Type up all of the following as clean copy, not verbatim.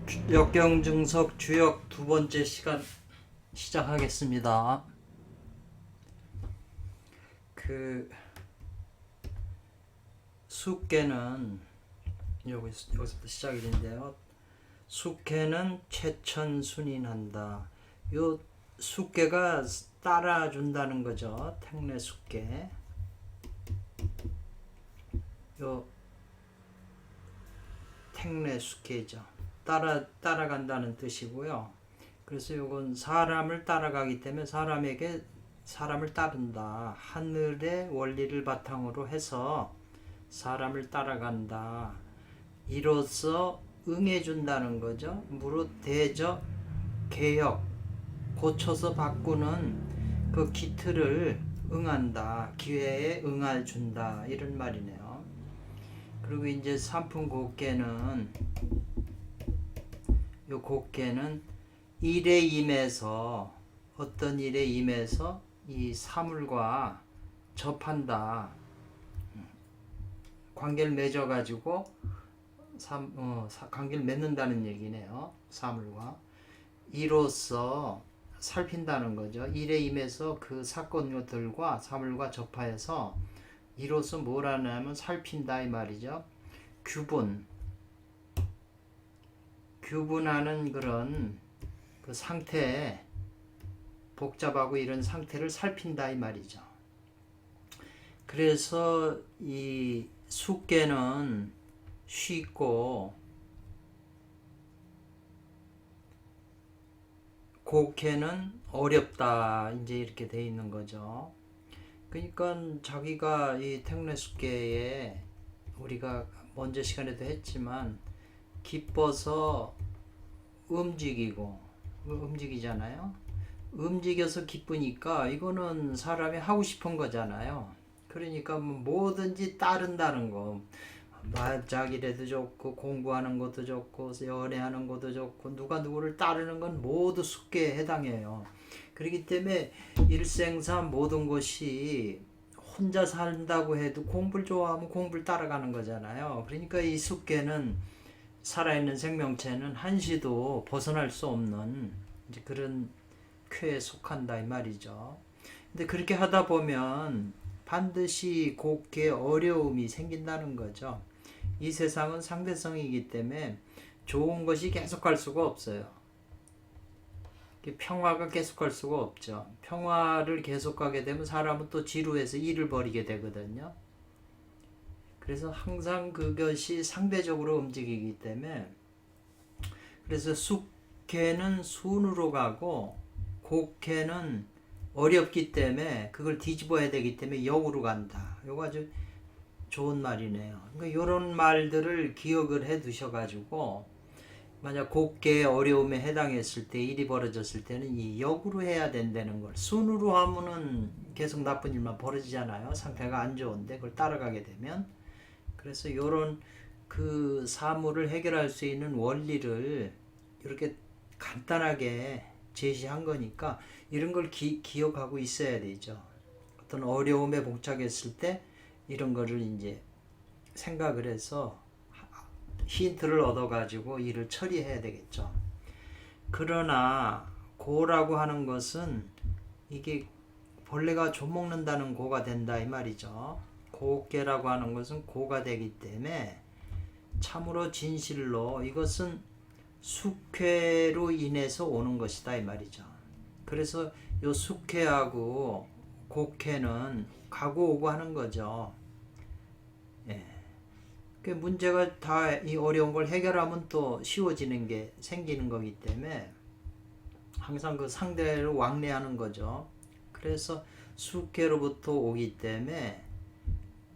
역경증석 주역 두 번째 시간 시작하겠습니다. 숙계는 여기서부터 시작이 된대요. 숙계는 최천순인한다. 요 숙계가 따라준다는 거죠. 택내 숙계. 요 택내 숙계죠. 따라간다는 뜻이고요. 그래서 요건 사람을 따라가기 때문에 사람에게 사람을 따른다. 하늘의 원리를 바탕으로 해서 사람을 따라간다. 이로써 응해준다는 거죠. 무릇 대적, 개혁, 고쳐서 바꾸는 그 기틀을 응한다. 기회에 응해준다. 이런 말이네요. 그리고 이제 삼풍곡계는 요 곡계는 일에 임해서 어떤 일에 임해서 이 사물과 접한다. 관계를 맺어가지고 관계를 맺는다는 얘기네요. 사물과 이로써 살핀다는 거죠. 일에 임해서 그 사건들과 사물과 접하여서 이로써 뭘 하냐면 살핀다 이 말이죠. 규분하는 그런 그 상태, 복잡하고 이런 상태를 살핀다 이 말이죠. 그래서 이 숙계는 쉽고 곡계는 어렵다 이제 이렇게 돼 있는 거죠. 그러니까 자기가 이 택례숙계에 우리가 먼저 시간에도 했지만 기뻐서 움직이잖아요. 움직여서 기쁘니까 이거는 사람이 하고 싶은 거잖아요. 그러니까 뭐든지 따른다는 거. 말짝이라도 좋고 공부하는 것도 좋고 연애하는 것도 좋고 누가 누구를 따르는 건 모두 숙계에 해당해요. 그렇기 때문에 일생산 모든 것이 혼자 산다고 해도 공부를 좋아하면 공부를 따라가는 거잖아요. 그러니까 이 숙계는 살아있는 생명체는 한시도 벗어날 수 없는 이제 그런 쾌에 속한다 이 말이죠. 근데 그렇게 하다 보면 반드시 곡계 어려움이 생긴다는 거죠. 이 세상은 상대성이기 때문에 좋은 것이 계속할 수가 없어요. 평화가 계속할 수가 없죠. 평화를 계속하게 되면 사람은 또 지루해서 일을 벌이게 되거든요. 그래서 항상 그것이 상대적으로 움직이기 때문에 그래서 숙계는 순으로 가고 곡계는 어렵기 때문에 그걸 뒤집어야 되기 때문에 역으로 간다. 이거 아주 좋은 말이네요. 그러니까 이런 말들을 기억을 해 두셔가지고 만약 곡계의 어려움에 해당했을 때 일이 벌어졌을 때는 이 역으로 해야 된다는 걸. 순으로 하면은 계속 나쁜 일만 벌어지잖아요. 상태가 안 좋은데 그걸 따라가게 되면. 그래서 이런 그 사물을 해결할 수 있는 원리를 이렇게 간단하게 제시한 거니까 이런 걸 기억하고 있어야 되죠. 어떤 어려움에 봉착했을 때 이런 거를 이제 생각을 해서 힌트를 얻어가지고 일을 처리해야 되겠죠. 그러나 고라고 하는 것은 이게 벌레가 조먹는다는 고가 된다 이 말이죠. 고계라고 하는 것은 고가 되기 때문에 참으로 진실로 이것은 숙회로 인해서 오는 것이다 이 말이죠. 그래서 요 숙회하고 곡회는 가고 오고 하는 거죠. 예. 그 문제가 다 이 어려운 걸 해결하면 또 쉬워지는 게 생기는 거기 때문에 항상 그 상대를 왕래하는 거죠. 그래서 숙회로부터 오기 때문에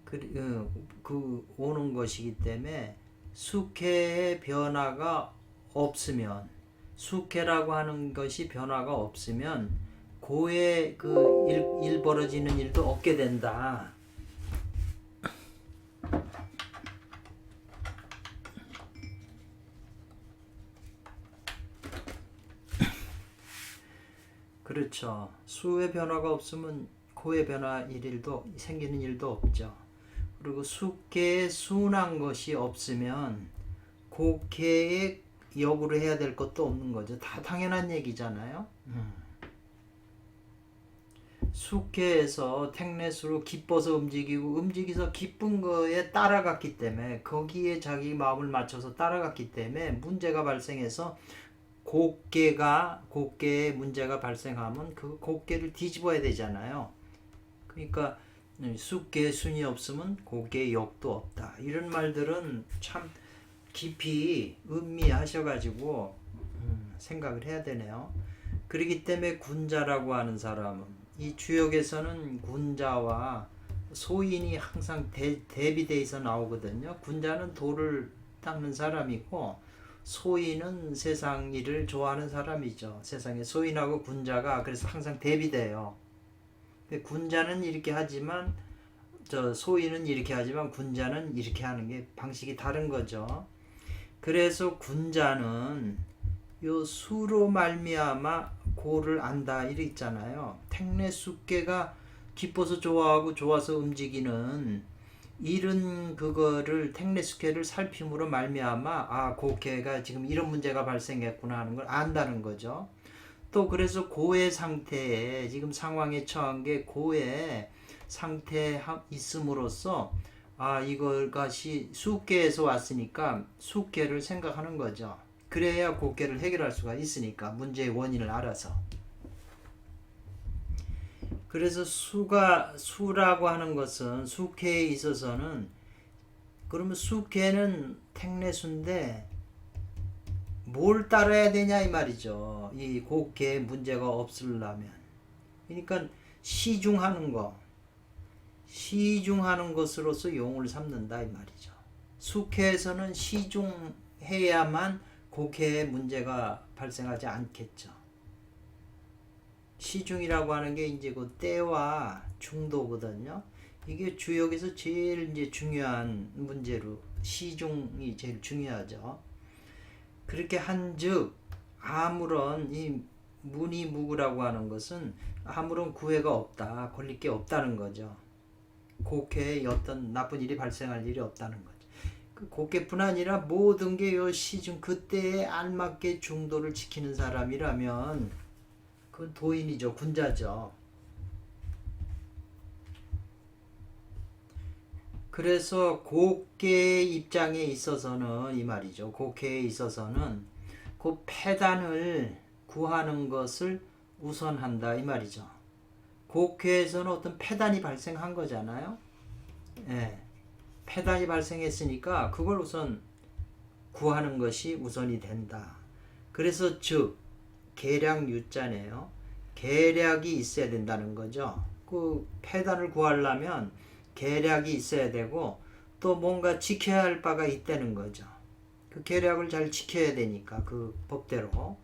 그 오는 것이기 때문에 숙회의 변화가 없으면 숙회라고 하는 것이 변화가 없으면 고에 그 일 벌어지는 일도 없게 된다. 그렇죠. 수의 변화가 없으면 고의 변화 일도 생기는 일도 없죠. 그리고 숙계에 순한 것이 없으면 곡해의 역으로 해야 될 것도 없는 거죠. 다 당연한 얘기잖아요. 숙회에서 택내수로 기뻐서 움직여서 기쁜 거에 따라갔기 때문에 거기에 자기 마음을 맞춰서 따라갔기 때문에 문제가 발생해서 곱게에 문제가 발생하면 그 곱게를 뒤집어야 되잖아요. 그러니까 숙계의 순이 없으면 곱게의 역도 없다. 이런 말들은 참 깊이 음미하셔가지고 생각을 해야 되네요. 그렇기 때문에 군자라고 하는 사람은 이 주역에서는 군자와 소인이 항상 대비돼서 나오거든요. 군자는 돌을 닦는 사람이고 소인은 세상 일을 좋아하는 사람이죠. 세상에 소인하고 군자가 그래서 항상 대비돼요. 군자는 이렇게 하지만 소인은 이렇게 하지만 군자는 이렇게 하는 게 방식이 다른 거죠. 그래서 군자는 요 수로 말미암아 고를 안다 이래 있잖아요. 택내숙계가 기뻐서 좋아하고 좋아서 움직이는 이런 그거를 택내숙계를 살핌으로 말미암아 고개가 지금 이런 문제가 발생했구나 하는 걸 안다는 거죠. 또 그래서 고의 상태에 지금 상황에 처한 게 고의 상태에 있음으로써 이것이 숙계에서 왔으니까 숙계를 생각하는 거죠. 그래야 곱게를 해결할 수가 있으니까 문제의 원인을 알아서. 그래서 수라고 하는 것은 숙회에 있어서는 그러면 숙회는 택내수인데 뭘 따라야 되냐 이 말이죠. 이 곱게에 문제가 없으려면. 그러니까 시중하는 것으로서 용을 삼는다 이 말이죠. 숙회에서는 시중해야만 곱게에 문제가 발생하지 않겠죠. 시중이라고 하는 게 이제 그 때와 중도거든요. 이게 주역에서 제일 이제 중요한 문제로 시중이 제일 중요하죠. 그렇게 한즉 아무런 이 문이무구라고 하는 것은 아무런 구애가 없다, 걸릴 게 없다는 거죠. 곱게에 어떤 나쁜 일이 발생할 일이 없다는 거죠. 그 곱게뿐 아니라 모든 게 요 시중 그때에 알맞게 중도를 지키는 사람이라면 그건 도인이죠, 군자죠. 그래서 곱게의 입장에 있어서는 이 말이죠. 곱게에 있어서는 그 패단을 구하는 것을 우선한다 이 말이죠. 곱게에서는 어떤 패단이 발생한 거잖아요. 예. 패단이 발생했으니까 그걸 우선 구하는 것이 우선이 된다. 그래서 즉 계략 유자네요. 계략이 있어야 된다는 거죠. 그 패단을 구하려면 계략이 있어야 되고 또 뭔가 지켜야 할 바가 있다는 거죠. 그 계략을 잘 지켜야 되니까 그 법대로.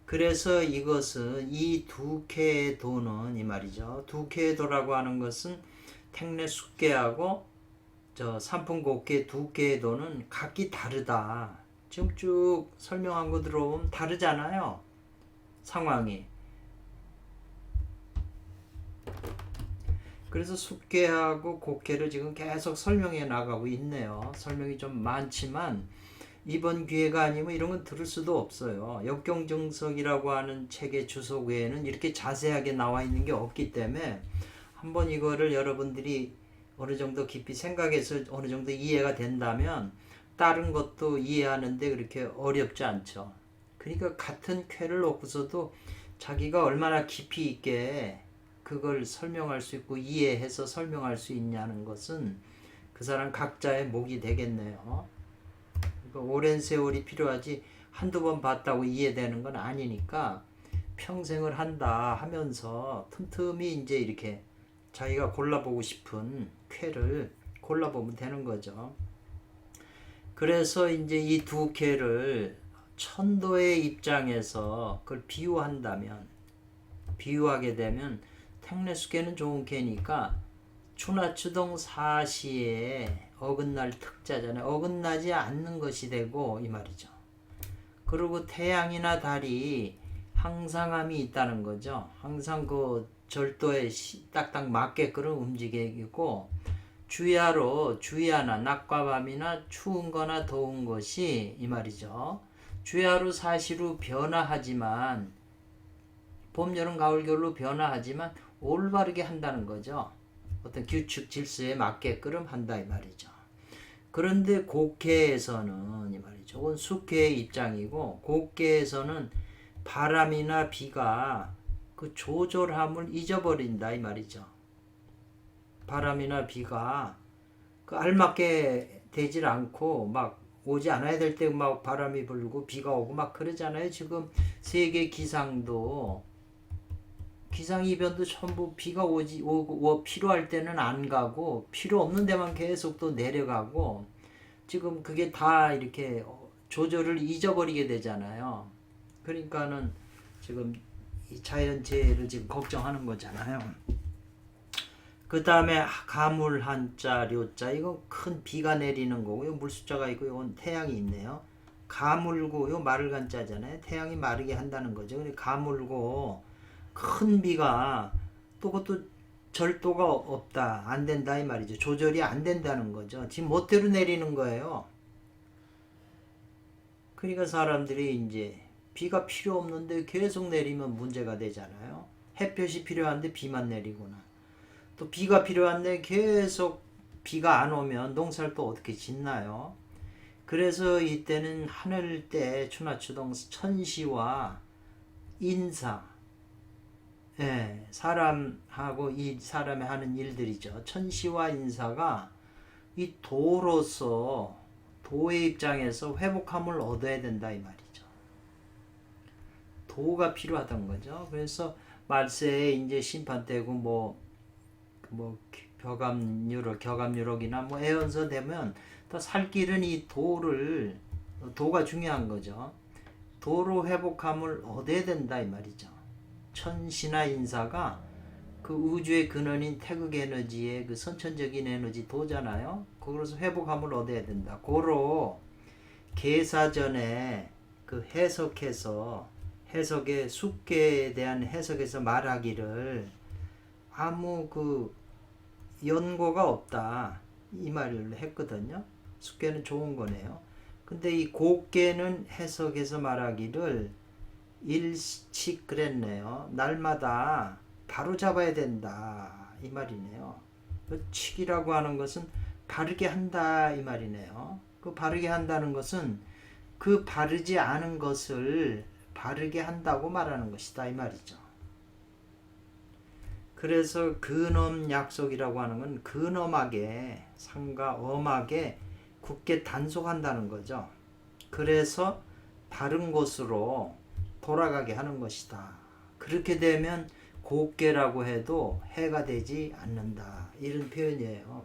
그래서 이것은 이 두 개의 도는 이 말이죠. 두 개의 도라고 하는 것은 택내숙계하고 삼풍곱계 두 개의 도는 각기 다르다. 지금 쭉 설명한 거 들어보면 다르잖아요. 상황이. 그래서 숙계하고 곱계를 지금 계속 설명해 나가고 있네요. 설명이 좀 많지만 이번 기회가 아니면 이런 건 들을 수도 없어요. 역경증석이라고 하는 책의 주석 외에는 이렇게 자세하게 나와 있는 게 없기 때문에 한번 이거를 여러분들이 어느 정도 깊이 생각해서 어느 정도 이해가 된다면 다른 것도 이해하는데 그렇게 어렵지 않죠. 그러니까 같은 쾌를 놓고서도 자기가 얼마나 깊이 있게 그걸 설명할 수 있고 이해해서 설명할 수 있냐는 것은 그 사람 각자의 몫이 되겠네요. 그러니까 오랜 세월이 필요하지 한두 번 봤다고 이해되는 건 아니니까 평생을 한다 하면서 틈틈이 이제 이렇게 자기가 골라보고 싶은 쾌를 골라보면 되는 거죠. 그래서 이제 이 두 쾌를 천도의 입장에서 그걸 비유하게 되면 택내숙계는 좋은 쾌니까 추나추동 사시에 어긋날 특자잖아요. 어긋나지 않는 것이 되고 이 말이죠. 그리고 태양이나 달이 항상함이 있다는 거죠. 항상 그 절도에 딱딱 맞게끔 움직이고 주야나 낮과 밤이나 추운 거나 더운 것이 이 말이죠. 주야로 사시로 변화하지만 봄, 여름, 가을, 겨울로 변화하지만 올바르게 한다는 거죠. 어떤 규칙 질서에 맞게끔 한다 이 말이죠. 그런데 곡해에서는 이 말이죠. 그건 숙해의 입장이고 곡해에서는 바람이나 비가 그 조절함을 잊어버린다 이 말이죠. 바람이나 비가 그 알맞게 되질 않고 막 오지 않아야 될 때 막 바람이 불고 비가 오고 막 그러잖아요. 지금 세계 기상도 기상이변도 전부 비가 오고 필요할 때는 안 가고 필요 없는 데만 계속 또 내려가고 지금 그게 다 이렇게 조절을 잊어버리게 되잖아요. 그러니까는 지금 이 자연재해를 지금 걱정하는 거잖아요. 그 다음에 가물 한자 료자 이거 큰 비가 내리는 거고 요 물숫자가 있고 이건 태양이 있네요. 가물고 요 마를 간자잖아요. 태양이 마르게 한다는 거죠. 근데 가물고 큰 비가 또 그것도 절도가 없다 안 된다 이 말이죠. 조절이 안 된다는 거죠. 지금 멋대로 내리는 거예요. 그러니까 사람들이 이제 비가 필요 없는데 계속 내리면 문제가 되잖아요. 햇볕이 필요한데 비만 내리거나 또 비가 필요한데 계속 비가 안 오면 농사를 또 어떻게 짓나요? 그래서 이때는 하늘 때 추나추동 천시와 인사, 예, 사람하고 이 사람이 하는 일들이죠. 천시와 인사가 이 도로서 도의 입장에서 회복함을 얻어야 된다 이 말이죠. 도가 필요하던 거죠. 그래서 말세에 이제 심판 때고 뭐 격암유록이나 뭐 애언서 되면 또 살 길은 이 도가 중요한 거죠. 도로 회복함을 얻어야 된다 이 말이죠. 천시나 인사가 그 우주의 근원인 태극 에너지의 그 선천적인 에너지 도잖아요. 그걸로서 회복함을 얻어야 된다. 고로 계사전에 그 해석의 숙계에 대한 해석에서 말하기를 아무 그 연고가 없다 이 말을 했거든요. 숙계는 좋은 거네요. 근데 이 곡계는 해석해서 말하기를 일식 그랬네요. 날마다 바로 잡아야 된다 이 말이네요. 그 칙이라고 하는 것은 바르게 한다 이 말이네요. 그 바르게 한다는 것은 그 바르지 않은 것을 바르게 한다고 말하는 것이다 이 말이죠. 그래서 근엄 약속이라고 하는 건 근엄하게 상과 엄하게 굳게 단속한다는 거죠. 그래서 바른 곳으로 돌아가게 하는 것이다. 그렇게 되면 곡계라고 해도 해가 되지 않는다. 이런 표현이에요.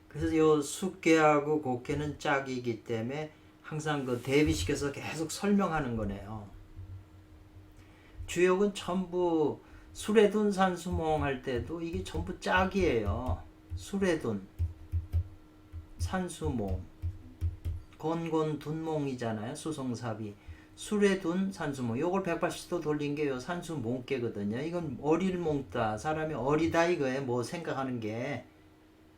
그래서 요 숙계하고 곡계는 짝이기 때문에 항상 그 대비시켜서 계속 설명하는 거네요. 주역은 전부 수레둔 산수몽 할 때도 이게 전부 짝이에요. 수레둔 산수몽 건곤둔몽이잖아요. 수성사비 수레둔 산수몽 요걸 180도 돌린 게 요 산수몽계거든요. 이건 어릴몽다 사람이 어리다 이거에 뭐 생각하는 게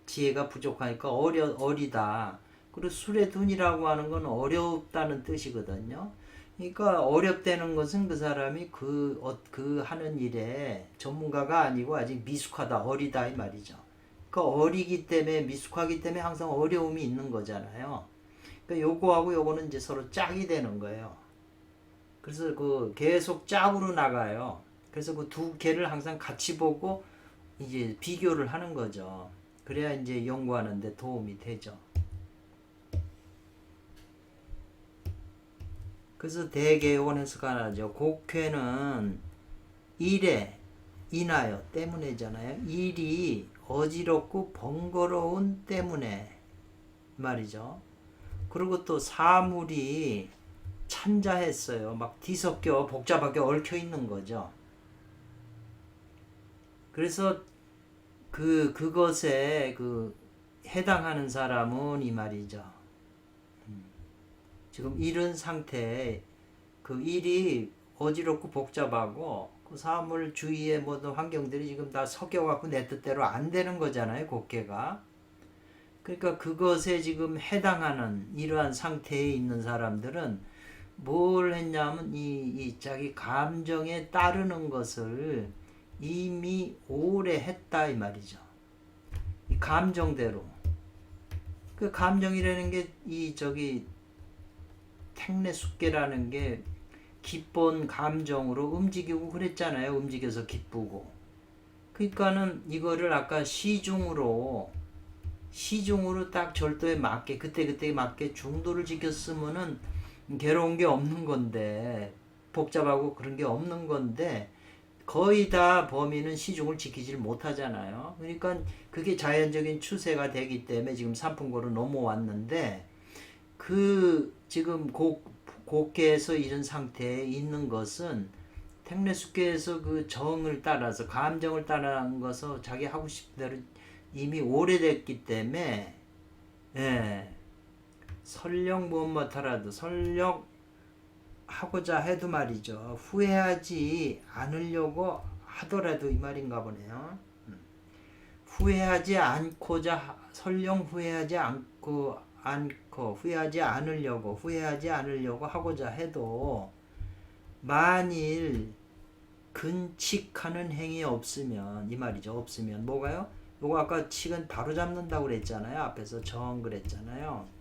지혜가 부족하니까 어리다. 그리고 수레둔이라고 하는 건 어렵다는 뜻이거든요. 그러니까 어렵다는 것은 그 사람이 그 하는 일에 전문가가 아니고 아직 미숙하다, 어리다 이 말이죠. 그러니까 어리기 때문에 미숙하기 때문에 항상 어려움이 있는 거잖아요. 그러니까 요거하고 요거는 이제 서로 짝이 되는 거예요. 그래서 그 계속 짝으로 나가요. 그래서 그 두 개를 항상 같이 보고 이제 비교를 하는 거죠. 그래야 이제 연구하는 데 도움이 되죠. 그래서 대개 요건 해석하나죠. 곡회는 일에 인하여 때문에잖아요. 일이 어지럽고 번거로운 때문에 말이죠. 그리고 또 사물이 찬자했어요. 막 뒤섞여 복잡하게 얽혀 있는 거죠. 그래서 그것에 해당하는 사람은 이 말이죠. 지금 이런 상태에 그 일이 어지럽고 복잡하고 그 사물 주위의 모든 환경들이 지금 다 섞여갖고 내 뜻대로 안 되는 거잖아요. 곡계가. 그러니까 그것에 지금 해당하는 이러한 상태에 있는 사람들은 뭘 했냐면 이 자기 감정에 따르는 것을 이미 오래 했다 이 말이죠. 이 감정대로. 그 감정이라는 게 이 저기 택내숙계라는 게 기쁜 감정으로 움직이고 그랬잖아요. 움직여서 기쁘고. 그러니까는 이거를 아까 시중으로 딱 절도에 맞게 그때 맞게 중도를 지켰으면은 괴로운 게 없는 건데 복잡하고 그런 게 없는 건데 거의 다 범인은 시중을 지키질 못하잖아요. 그러니까 그게 자연적인 추세가 되기 때문에 지금 삼풍고로 넘어왔는데 그 지금 곡계에서 이런 상태에 있는 것은 택내숙계에서 그 정을 따라서 감정을 따라한 것을 자기 하고 싶은 대로 이미 오래됐기 때문에 예, 설령 못 못하라도 설령 하고자 해도 말이죠. 후회하지 않으려고 하더라도 이 말인가 보네요. 후회하지 않고자 설령 후회하지 않고 후회하지 않으려고 하고자 해도 만일 근칙하는 행위 없으면 이 말이죠. 없으면 뭐가요? 요거 아까 칙은 바로 잡는다고 그랬잖아요. 앞에서 정 그랬잖아요.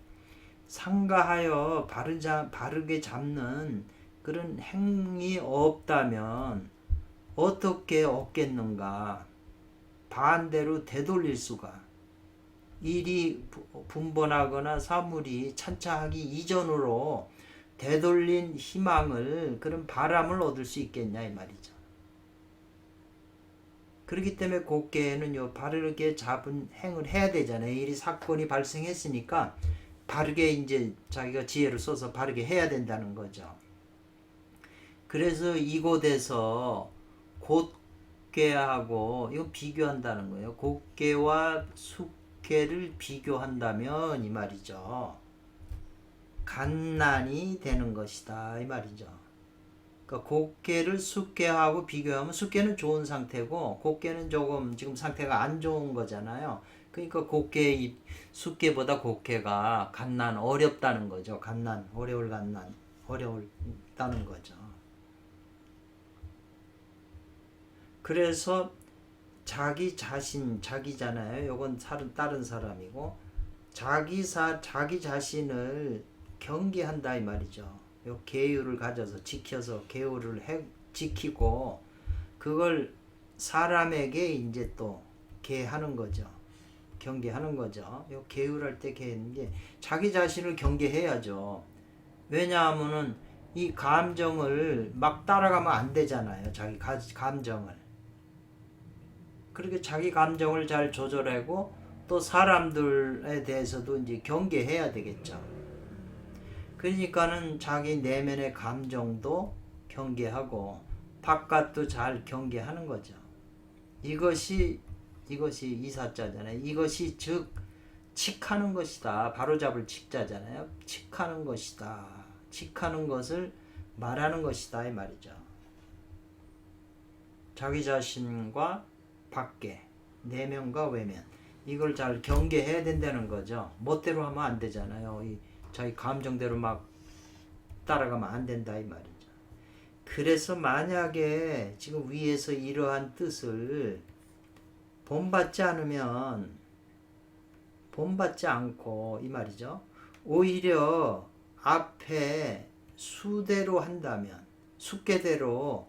상가하여 바르게 잡는 그런 행위 없다면 어떻게 얻겠는가? 반대로 되돌릴 수가. 일이 분번하거나 사물이 찬차하기 이전으로 되돌린 희망을 그런 바람을 얻을 수 있겠냐 이 말이죠. 그렇기 때문에 곡계에는 요 바르게 잡은 행을 해야 되잖아요. 일이 사건이 발생했으니까 바르게 이제 자기가 지혜를 써서 바르게 해야 된다는 거죠. 그래서 이곳에서 곡계하고 이거 비교한다는 거예요. 곡계와 숙계를 비교한다면 이 말이죠. 갓난이 되는 것이다 이 말이죠. 그러니까 곡계를 숙계하고 비교하면 숙계는 좋은 상태고 곡계는 조금 지금 상태가 안 좋은 거잖아요. 그러니까 숙계보다 곡계가 갓난 어렵다는 거죠. 갓난 어려울다는 거죠. 그래서 자기 자신 자기잖아요. 요건 다른 사람이고 자기 자신을 경계한다 이 말이죠. 요 계율을 가져서 지켜서 지키고 그걸 사람에게 이제 또 계하는 거죠. 경계하는 거죠. 요 계율할 때 계하는 게 자기 자신을 경계해야죠. 왜냐하면은 이 감정을 막 따라가면 안 되잖아요. 자기 감정을. 그렇게 자기 감정을 잘 조절하고 또 사람들에 대해서도 이제 경계해야 되겠죠. 그러니까는 자기 내면의 감정도 경계하고 바깥도 잘 경계하는 거죠. 이것이 이사자잖아요. 이것이 즉 칙하는 것이다. 바로잡을 칙자잖아요. 칙하는 것이다. 칙하는 것을 말하는 것이다 이 말이죠. 자기 자신과 밖에 내면과 외면 이걸 잘 경계해야 된다는 거죠. 멋대로 하면 안 되잖아요. 자기 감정대로 막 따라가면 안 된다 이 말이죠. 그래서 만약에 지금 위에서 이러한 뜻을 본받지 않고 이 말이죠. 오히려 앞에 수대로 한다면 숙계대로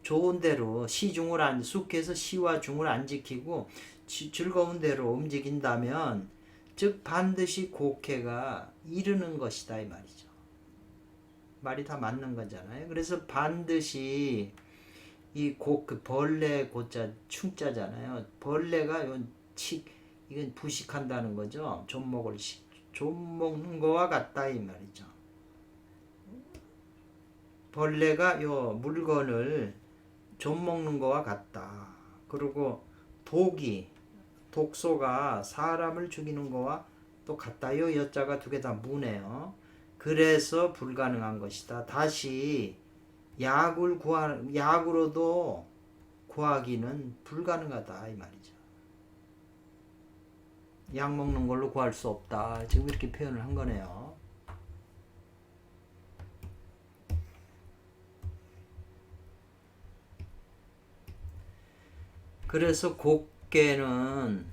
좋은 대로 숙해서 시와 중을 안 지키고 즐거운 대로 움직인다면 즉 반드시 곡해가 이르는 것이다 이 말이죠. 말이 다 맞는 거잖아요. 그래서 반드시 그 벌레 고자 충자잖아요. 벌레가 이건 부식한다는 거죠. 좀 먹는 거와 같다 이 말이죠. 벌레가 요 물건을 좀 먹는 거와 같다. 그리고 독소가 사람을 죽이는 거와 또 같다. 요 여자가 두 개 다 무네요. 그래서 불가능한 것이다. 다시 약으로도 구하기는 불가능하다 이 말이죠. 약 먹는 걸로 구할 수 없다. 지금 이렇게 표현을 한 거네요. 그래서 곱개는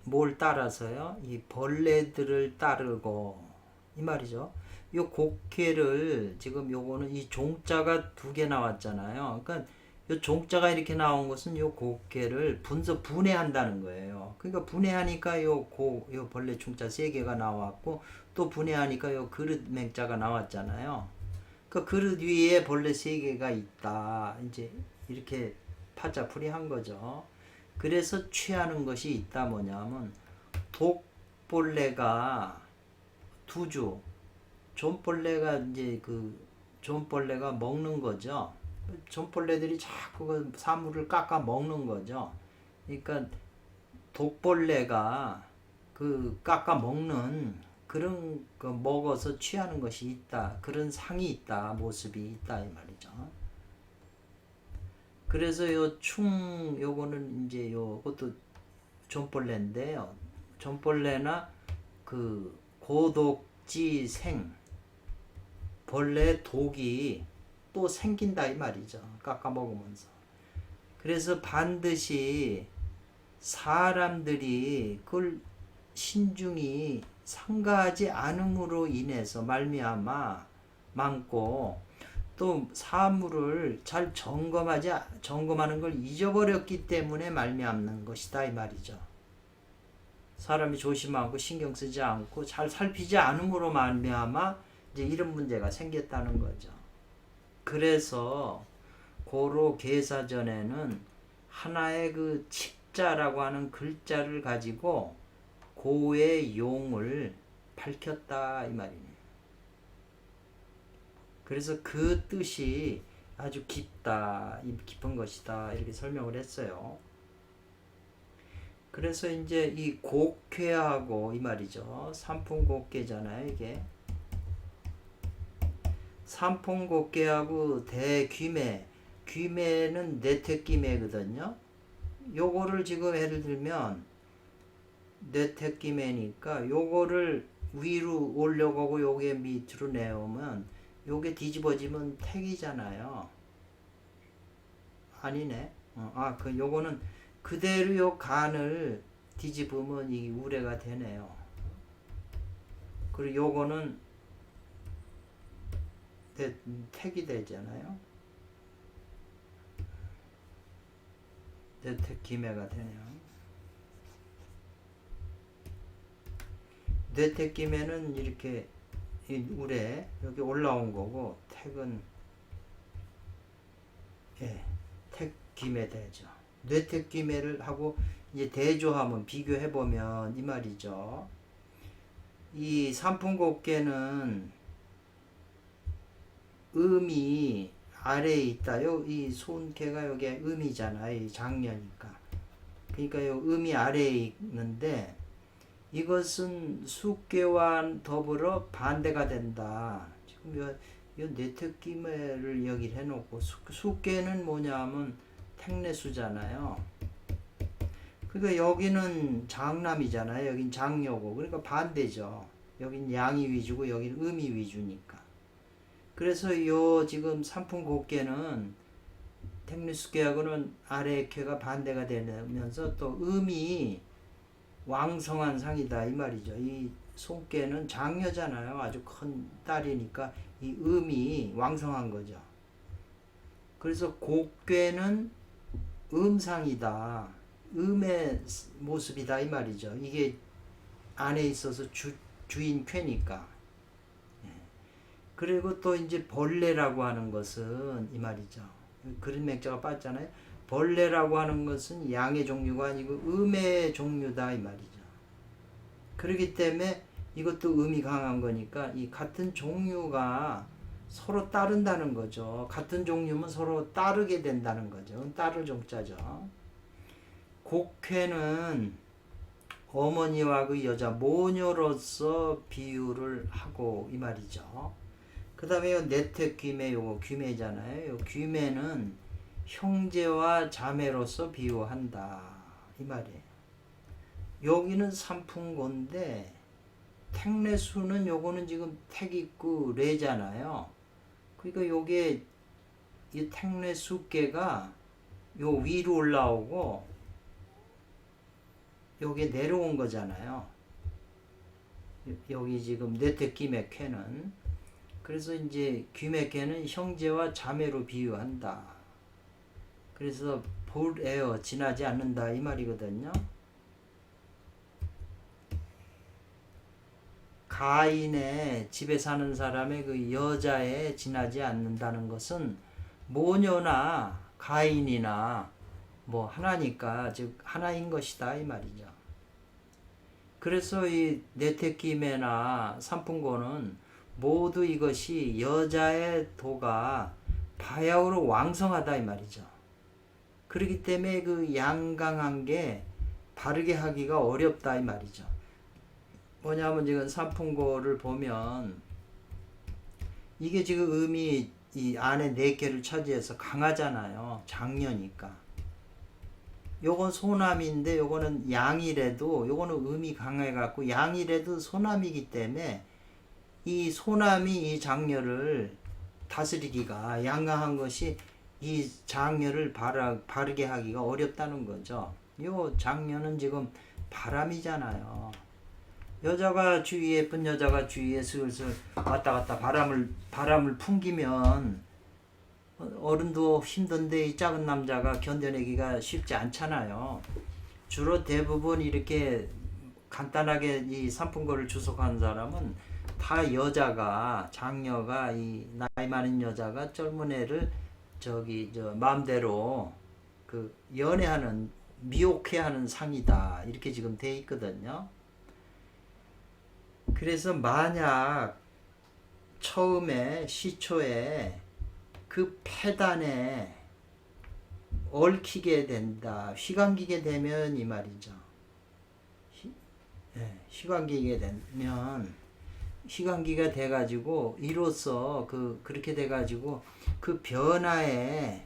뭘 따라서요? 이 벌레들을 따르고 이 말이죠. 이 곱개를 지금 요거는 이 종자가 두 개 나왔잖아요. 그러니까 이 종자가 이렇게 나온 것은 요 곱개를 분해한다는 거예요. 그러니까 분해하니까 요 벌레 충자 세 개가 나왔고 또 분해하니까 요 그릇 맹자가 나왔잖아요. 그 그릇 위에 벌레 세 개가 있다. 이제 이렇게 파자풀이한 거죠. 그래서 취하는 것이 있다 뭐냐면 독벌레가 두주, 존벌레가 이제 존벌레가 먹는 거죠. 존벌레들이 자꾸 그 사물을 깎아 먹는 거죠. 그러니까 독벌레가 깎아 먹는 그런 먹어서 취하는 것이 있다. 그런 상이 있다. 모습이 있다 이 말이죠. 그래서 요거는 이제 요것도 존벌레인데요. 존벌레나 고독지생 벌레 독이 또 생긴다 이 말이죠. 깎아 먹으면서. 그래서 반드시 사람들이 그걸 신중히 삼가하지 않음으로 인해서 말미암아 많고 또 사물을 잘 점검하는 걸 잊어버렸기 때문에 말미암는 것이다 이 말이죠. 사람이 조심하고 신경 쓰지 않고 잘 살피지 않음으로 말미암아 이제 이런 문제가 생겼다는 거죠. 그래서 고로 계사전에는 하나의 칙자라고 하는 글자를 가지고 고의 용을 밝혔다 이 말입니다. 그래서 그 뜻이 아주 깊은 것이다 이렇게 설명을 했어요. 그래서 이제 이 곡회하고 이 말이죠. 삼풍곡계잖아요 이게. 삼풍곡계하고 대귀매, 귀매는 내택귀매거든요. 요거를 지금 예를 들면 내택귀매니까 요거를 위로 올려가고 요게 밑으로 내오면 요게 뒤집어지면 택이잖아요. 아니네. 요거는 그대로 요 간을 뒤집으면 이 우레가 되네요. 그리고 요거는 택이 되잖아요. 뇌택기매가 되네요. 뇌택기매는 이렇게 이 우레 여기 올라온 거고 택은 택기매 되죠. 뇌택기매를 하고 이제 대조하면 비교해보면 이 말이죠. 이 삼풍곡계는 음이 아래에 있다요. 이 손개가 여기 음이잖아요. 이 장녀니까. 그러니까 요 음이 아래에 있는데 이것은 숙계와 더불어 반대가 된다. 지금 요 내택기매를 여기 해놓고 숙계는 뭐냐면 택내수잖아요. 그러니까 여기는 장남이잖아요. 여긴 장녀고. 그러니까 반대죠. 여긴 양이 위주고 여긴 음이 위주니까. 그래서 지금 삼풍곡계는 택리숙계하고는 아래 쾌가 반대가 되면서 또 음이 왕성한 상이다 이 말이죠. 이 손께는 장녀잖아요. 아주 큰 딸이니까 이 음이 왕성한 거죠. 그래서 곡괴는 음상이다. 음의 모습이다 이 말이죠. 이게 안에 있어서 주인 쾌니까. 그리고 또 이제 벌레라고 하는 것은 이 말이죠. 그린 맥자가 빠졌잖아요. 벌레라고 하는 것은 양의 종류가 아니고 음의 종류다 이 말이죠. 그렇기 때문에 이것도 음이 강한 거니까 이 같은 종류가 서로 따른다는 거죠. 같은 종류면 서로 따르게 된다는 거죠. 따를 종자죠. 곡회는 어머니와 그 여자 모녀로서 비유를 하고 이 말이죠. 그 다음에 내택귀매 요거 귀매잖아요. 요 귀매는 형제와 자매로서 비유한다 이 말이에요. 여기는 삼풍고인데 택내수는 요거는 지금 택 있고 레잖아요. 그러니까 요게 이 택내수계가 요 위로 올라오고 요게 내려온 거잖아요. 여기 지금 뇌택귀맥회는 그래서 이제 귀맥회는 형제와 자매로 비유한다. 그래서 볼에어 지나지 않는다 이 말이거든요. 가인의 집에 사는 사람의 그 여자에 지나지 않는다는 것은 모녀나 가인이나 뭐 하나니까 즉 하나인 것이다 이 말이죠. 그래서 이 내택기매나 삼풍고는 모두 이것이 여자의 도가 바야흐로 왕성하다 이 말이죠. 그렇기 때문에 그 양강한 게 바르게 하기가 어렵다 이 말이죠. 뭐냐면 지금 삼풍고를 보면 이게 지금 음이 이 안에 4개를 차지해서 강하잖아요. 장녀니까. 요건 소남인데 요거는 양이래도 요거는 음이 강해갖고 양이래도 소남이기 때문에 이 소남이 이 장녀를 다스리기가 양강한 것이 이 장녀를 바르게 하기가 어렵다는 거죠. 요 장녀는 지금 바람이잖아요. 여자가 주위에 예쁜 여자가 주위에 슬슬 왔다 갔다 바람을 풍기면 어른도 힘든데 이 작은 남자가 견뎌내기가 쉽지 않잖아요. 주로 대부분 이렇게 간단하게 이 삼풍고를 주석한 사람은 다 여자가 장녀가 이 나이 많은 여자가 젊은 애를 마음대로 그 연애하는 미혹해하는 상이다 이렇게 지금 돼 있거든요. 그래서 만약 처음에 시초에 그 폐단에 얽히게 된다, 휘감기게 되면 이 말이죠. 휘감기게 되면 휘감기가 돼가지고 이로써 그렇게 돼가지고 그 변화에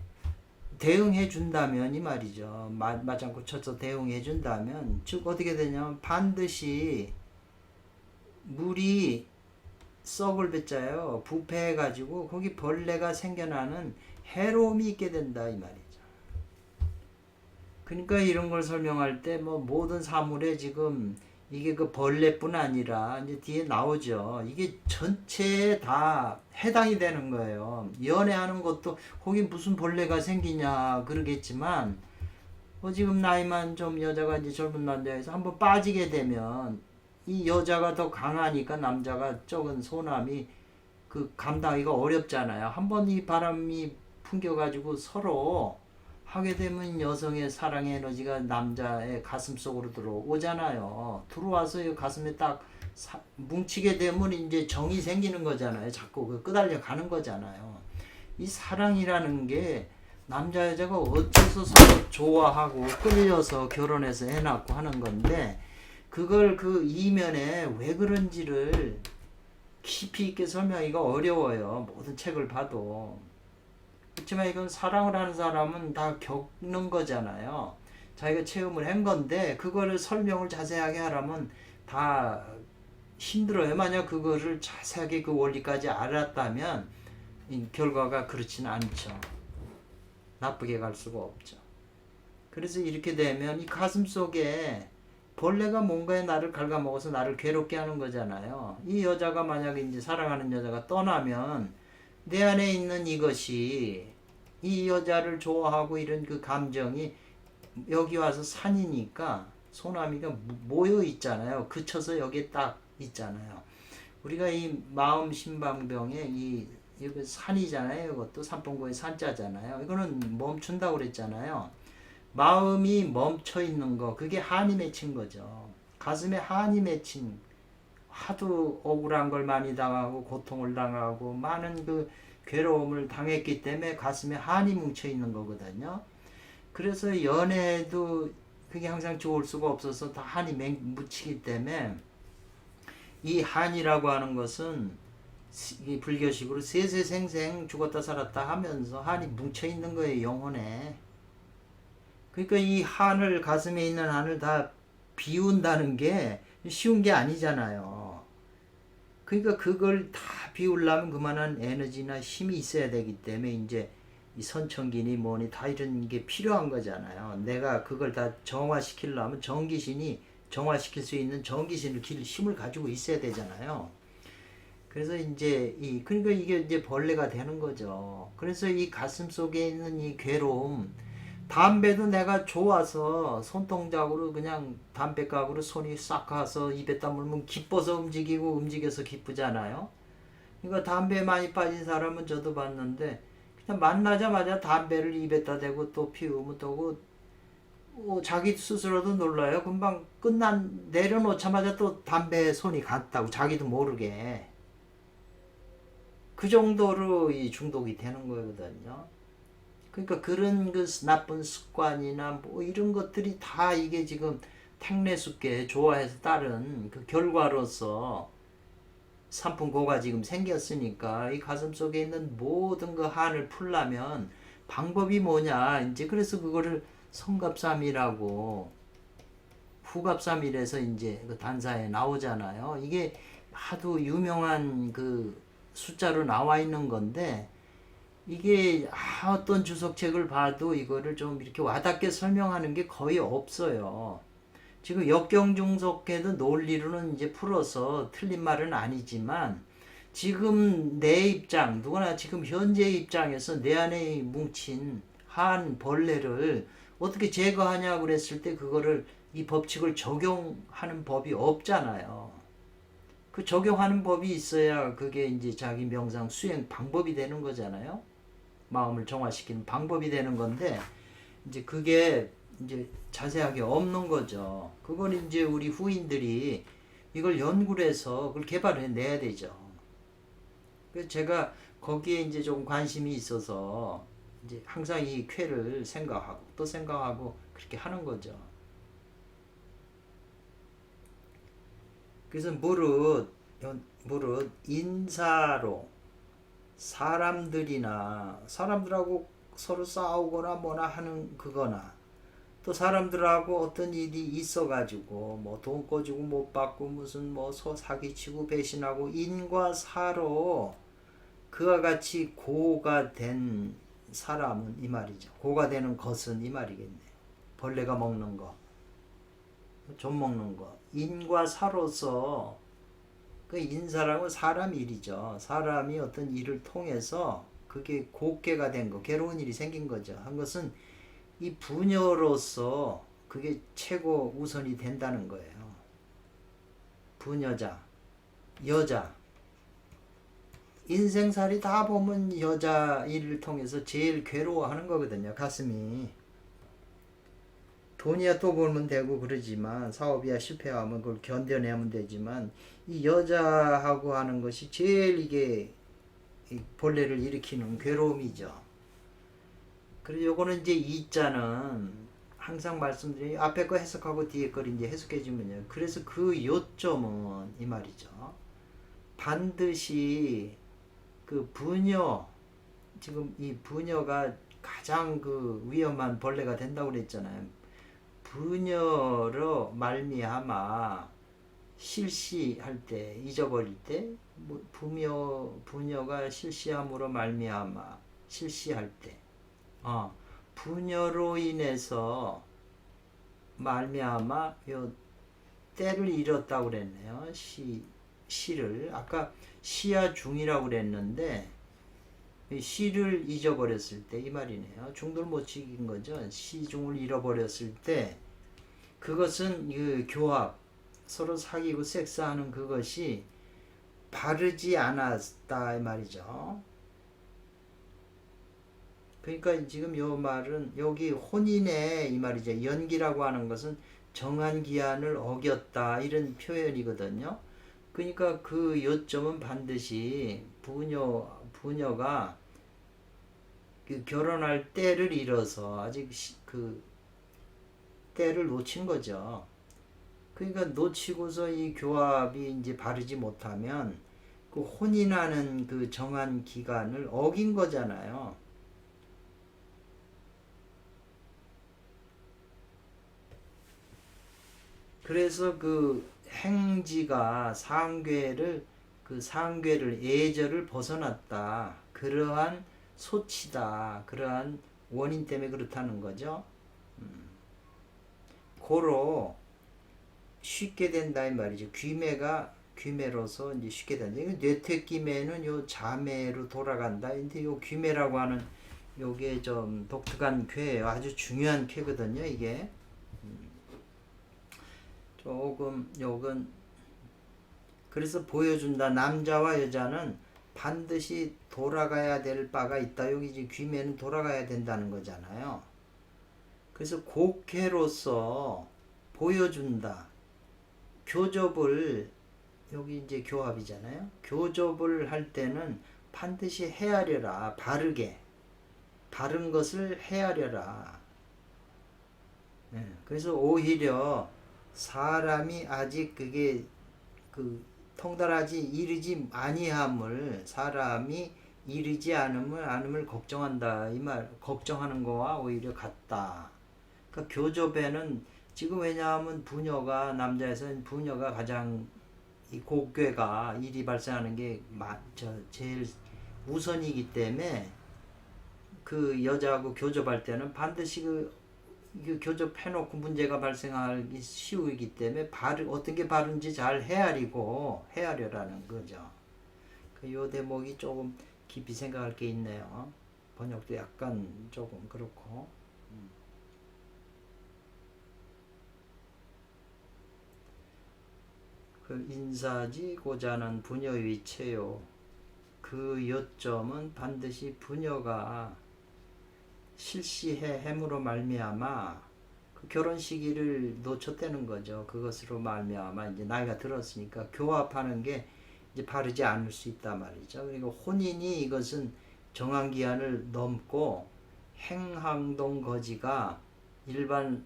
대응해 준다면 이 말이죠. 맞장구 쳐서 대응해 준다면 즉 어떻게 되냐면 반드시 물이 썩을 뱉자요. 부패해가지고 거기 벌레가 생겨나는 해로움이 있게 된다 이 말이죠. 그러니까 이런 걸 설명할 때 뭐 모든 사물에 지금 이게 그 벌레뿐 아니라 이제 뒤에 나오죠. 이게 전체에 다 해당이 되는 거예요. 연애하는 것도 거기 무슨 벌레가 생기냐 그러겠지만 지금 나이만 좀 여자가 이제 젊은 남자에서 한번 빠지게 되면 이 여자가 더 강하니까 남자가 적은 소남이 그 감당하기가 어렵잖아요. 한번 이 바람이 풍겨가지고 서로 하게 되면 여성의 사랑의 에너지가 남자의 가슴 속으로 들어오잖아요. 들어와서 이 가슴에 딱 뭉치게 되면 이제 정이 생기는 거잖아요. 자꾸 끄달려 가는 거잖아요. 이 사랑이라는 게 남자 여자가 어째서 서로 좋아하고 끌려서 결혼해서 애 낳고 하는 건데 그걸 그 이면에 왜 그런지를 깊이 있게 설명하기가 어려워요. 모든 책을 봐도. 그렇지만 이건 사랑을 하는 사람은 다 겪는 거잖아요. 자기가 체험을 한 건데 그거를 설명을 자세하게 하려면 다 힘들어요. 만약 그거를 자세하게 그 원리까지 알았다면 결과가 그렇지는 않죠. 나쁘게 갈 수가 없죠. 그래서 이렇게 되면 이 가슴 속에 벌레가 뭔가에 나를 갉아먹어서 나를 괴롭게 하는 거잖아요. 이 여자가 만약에 이제 사랑하는 여자가 떠나면 내 안에 있는 이것이 이 여자를 좋아하고 이런 그 감정이 여기 와서 산이니까 소나미가 모여 있잖아요. 그쳐서 여기에 딱 있잖아요. 우리가 이 마음 신방병에 이거 산이잖아요. 이것도 삼풍고의 산자잖아요. 이거는 멈춘다고 그랬잖아요. 마음이 멈춰 있는 거, 그게 한이 맺힌 거죠. 가슴에 한이 맺힌, 하도 억울한 걸 많이 당하고 고통을 당하고 많은 그 괴로움을 당했기 때문에 가슴에 한이 뭉쳐 있는 거거든요. 그래서 연애도 그게 항상 좋을 수가 없어서 다 한이 묻히기 때문에 이 한이라고 하는 것은 이 불교식으로 세세생생 죽었다 살았다 하면서 한이 뭉쳐 있는 거예요, 영혼에. 그러니까 이 한을, 가슴에 있는 한을 다 비운다는 게 쉬운 게 아니잖아요. 그러니까 그걸 다 비우려면 그만한 에너지나 힘이 있어야 되기 때문에 이제 이 선천기니 뭐니 다 이런 게 필요한 거잖아요. 내가 그걸 다 정화시키려면 정기신이 정화시킬 수 있는 정기신을 길 힘을 가지고 있어야 되잖아요. 그래서 이제 그러니까 이게 이제 벌레가 되는 거죠. 그래서 이 가슴 속에 있는 이 괴로움, 담배도 내가 좋아서 손동작으로 그냥 담배각으로 손이 싹 가서 입에다 물면 기뻐서 움직이고 움직여서 기쁘잖아요. 그러니까 담배에 많이 빠진 사람은 저도 봤는데 그냥 만나자마자 담배를 입에다 대고 또 피우면 또 자기 스스로도 놀라요. 금방 내려놓자마자 또 담배에 손이 갔다고 자기도 모르게. 그 정도로 이 중독이 되는 거거든요. 그러니까 그런 그 나쁜 습관이나 뭐 이런 것들이 다 이게 지금 탕례수께 좋아해서 따른 그 결과로서 산풍고가 지금 생겼으니까 이 가슴 속에 있는 모든 그 한을 풀려면 방법이 뭐냐. 이제 그래서 그거를 성갑삼이라고 후갑삼일에서 이제 그 단사에 나오잖아요. 이게 하도 유명한 그 숫자로 나와 있는 건데 이게 어떤 주석책을 봐도 이거를 좀 이렇게 와닿게 설명하는 게 거의 없어요. 지금 역경중석에도 논리로는 이제 풀어서 틀린 말은 아니지만 지금 내 입장, 누구나 지금 현재 입장에서 내 안에 뭉친 한 벌레를 어떻게 제거하냐고 그랬을 때 그거를 이 법칙을 적용하는 법이 없잖아요. 그 적용하는 법이 있어야 그게 이제 자기 명상 수행 방법이 되는 거잖아요. 마음을 정화시키는 방법이 되는 건데 이제 그게 이제 자세하게 없는 거죠. 그걸 이제 우리 후인들이 이걸 연구를 해서 그걸 개발해 내야 되죠. 그래서 제가 거기에 이제 좀 관심이 있어서 이제 항상 이 쾌를 생각하고 또 생각하고 그렇게 하는 거죠. 그래서 무릇 인사로 사람들하고 서로 싸우거나 뭐나 하는 그거나 또 사람들하고 어떤 일이 있어가지고 뭐 돈 꺼주고 못 받고 무슨 뭐 사기치고 배신하고 인과 사로 그와 같이 고가 된 사람은 이 말이죠. 고가 되는 것은 이 말이겠네요. 벌레가 먹는 거, 좀 먹는 거. 인과 사로서 그 인사라고 사람 일이죠. 사람이 어떤 일을 통해서 그게 곱게가 된 거, 괴로운 일이 생긴 거죠. 한 것은 이 부녀로서 그게 최고 우선이 된다는 거예요. 부녀자, 여자. 인생살이 다 보면 여자 일을 통해서 제일 괴로워하는 거거든요. 가슴이. 돈이야 또 벌면 되고 그러지만 사업이야 실패하면 그걸 견뎌내면 되지만 이 여자하고 하는 것이 제일 이게 벌레를 일으키는 괴로움이죠. 그리고 요거는 이제 이자는 항상 말씀드린 앞에 거 해석하고 뒤에 걸 이제 해석해 주면요. 그래서 그 요점은 이 말이죠. 반드시 그 부녀, 지금 이 부녀가 가장 그 위험한 벌레가 된다고 그랬잖아요. 부녀로 말미암아 실시할 때 잊어버릴 때 뭐 부녀가 실시함으로 말미암아 실시할 때 부녀로 인해서 말미암아 요 때를 잃었다고 그랬네요. 시를 아까 시야 중이라고 그랬는데 시를 잊어버렸을 때 이 말이네요. 중도를 못 지킨 거죠. 시중을 잃어버렸을 때 그것은 그 교합 서로 사귀고 섹스하는 그것이 바르지 않았다 이 말이죠. 그러니까 지금 요 말은 여기 혼인의 이 말이죠. 연기라고 하는 것은 정한 기한을 어겼다 이런 표현이거든요. 그러니까 그 요점은 반드시 부녀가 그 결혼할 때를 잃어서 아직 그 때를 놓친 거죠. 그러니까 놓치고서 이 교합이 이제 바르지 못하면 그 혼인하는 그 정한 기간을 어긴 거잖아요. 그래서 그 행지가 상괴를 예절을 벗어났다. 그러한 소치다. 그러한 원인 때문에 그렇다는 거죠. 고로 쉽게 된다 이 말이죠. 귀매로서 이제 쉽게 된다. 뇌퇴기매는 요 자매로 돌아간다. 근데 요 귀매라고 하는 요게 좀 독특한 쾌예요. 아주 중요한 쾌거든요. 이게 조금 요건 그래서 보여준다. 남자와 여자는 반드시 돌아가야 될 바가 있다. 여기 이제 귀매는 돌아가야 된다는 거잖아요. 그래서 곡해로서 보여준다. 교접을 여기 이제 교합이잖아요. 교접을 할 때는 반드시 헤아려라. 바른 것을 헤아려라. 그래서 오히려 사람이 아직 그게 통달하지 이르지 아니함을 사람이 이르지 않음을 걱정한다 이 말 걱정하는 거와 오히려 같다. 그러니까 교접에는 지금 왜냐하면 남자에서는 부녀가 가장 이 곡괴가 일이 발생하는 게 제일 우선이기 때문에 그 여자하고 교접할 때는 반드시 교접해놓고 문제가 발생하기 쉬우기 때문에 어떤 게 바른지 잘 헤아려라는 거죠. 요 대목이 조금 깊이 생각할 게 있네요. 번역도 약간 조금 그렇고. 그 인사지고자 하는 부녀의 체요. 그 요점은 반드시 부녀가 실시해 함으로 말미암아 그 결혼 시기를 놓쳤다는 거죠. 그것으로 말미암아 이제 나이가 들었으니까 교합하는 게 이제 바르지 않을 수 있단 말이죠. 그리고 혼인이 이것은 정한 기한을 넘고 행항동 거지가 일반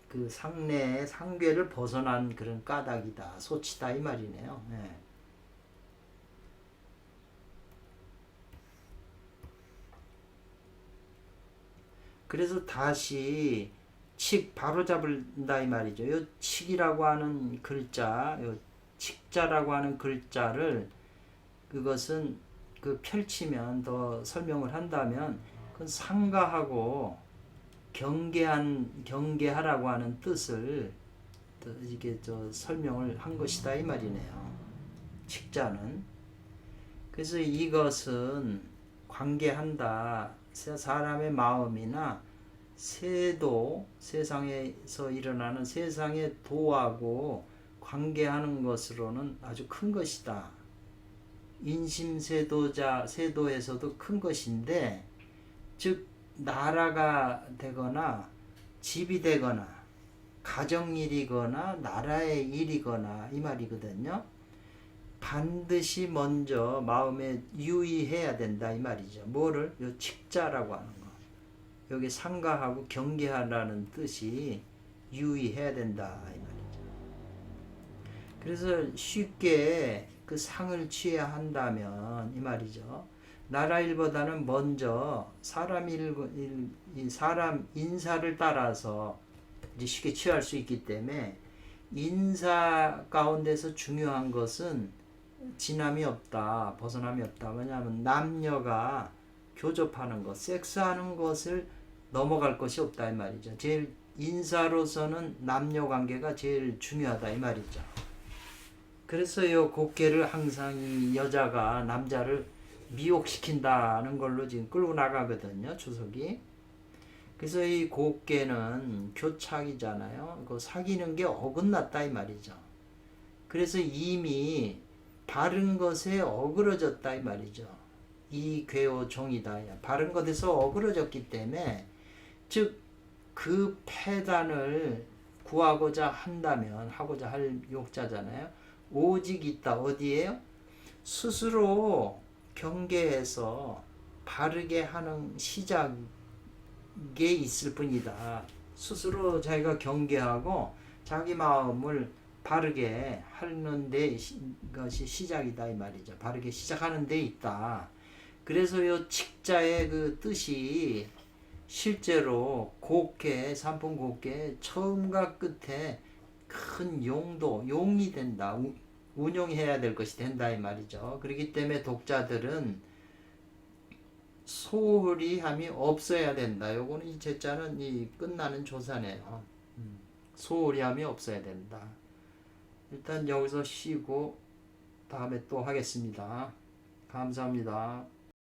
그 상괴를 벗어난 그런 까닭이다, 소치다 이 말이네요. 네. 그래서 다시 바로잡는다 이 말이죠. 요 칙이라고 하는 글자, 요 칙자라고 하는 글자를 그것은 펼치면 더 설명을 한다면 그건 상가하고 경계하라고 하는 뜻을 이게 설명을 한 것이다 이 말이네요. 칙자는. 그래서 이것은 관계한다. 사람의 마음이나 세상에서 일어나는 세상의 도하고 관계하는 것으로는 아주 큰 것이다. 세도에서도 큰 것인데, 즉 나라가 되거나 집이 되거나 가정일이거나 나라의 일이거나 이 말이거든요. 반드시 먼저 마음에 유의해야 된다 이 말이죠. 뭐를? 요 칙자라고 하는 거. 여기 상가하고 경계하라는 뜻이 유의해야 된다 이 말이죠. 그래서 쉽게 그 상을 취해야 한다면 이 말이죠. 나라 일보다는 먼저 사람 인사를 따라서 이제 쉽게 취할 수 있기 때문에 인사 가운데서 중요한 것은 진함이 없다, 벗어남이 없다. 왜냐하면 남녀가 교접하는 것, 섹스하는 것을 넘어갈 것이 없다 이 말이죠. 제일 인사로서는 남녀 관계가 제일 중요하다 이 말이죠. 그래서 이 곡계를 항상 이 여자가 남자를 미혹시킨다는 걸로 지금 끌고 나가거든요, 주석이. 그래서 이 곡계는 교착이잖아요. 그 사귀는 게 어긋났다 이 말이죠. 그래서 이미 바른 것에 어그러졌다 이 말이죠. 이 괴오 종이다. 바른 것에서 어그러졌기 때문에 즉 그 폐단을 구하고자 한다면 하고자 할 욕자잖아요. 오직 있다. 어디에요? 스스로 경계해서 바르게 하는 시작에 있을 뿐이다. 스스로 자기가 경계하고 자기 마음을 바르게 하는 데 것이 시작이다 이 말이죠. 바르게 시작하는 데 있다. 그래서 이 칙자의 그 뜻이 실제로 삼풍곡계 처음과 끝에 큰 용이 된다. 운용해야 될 것이 된다 이 말이죠. 그렇기 때문에 독자들은 소홀히함이 없어야 된다. 요거는 이 제자는 이 끝나는 조사네요. 소홀히함이 없어야 된다. 일단 여기서 쉬고 다음에 또 하겠습니다. 감사합니다.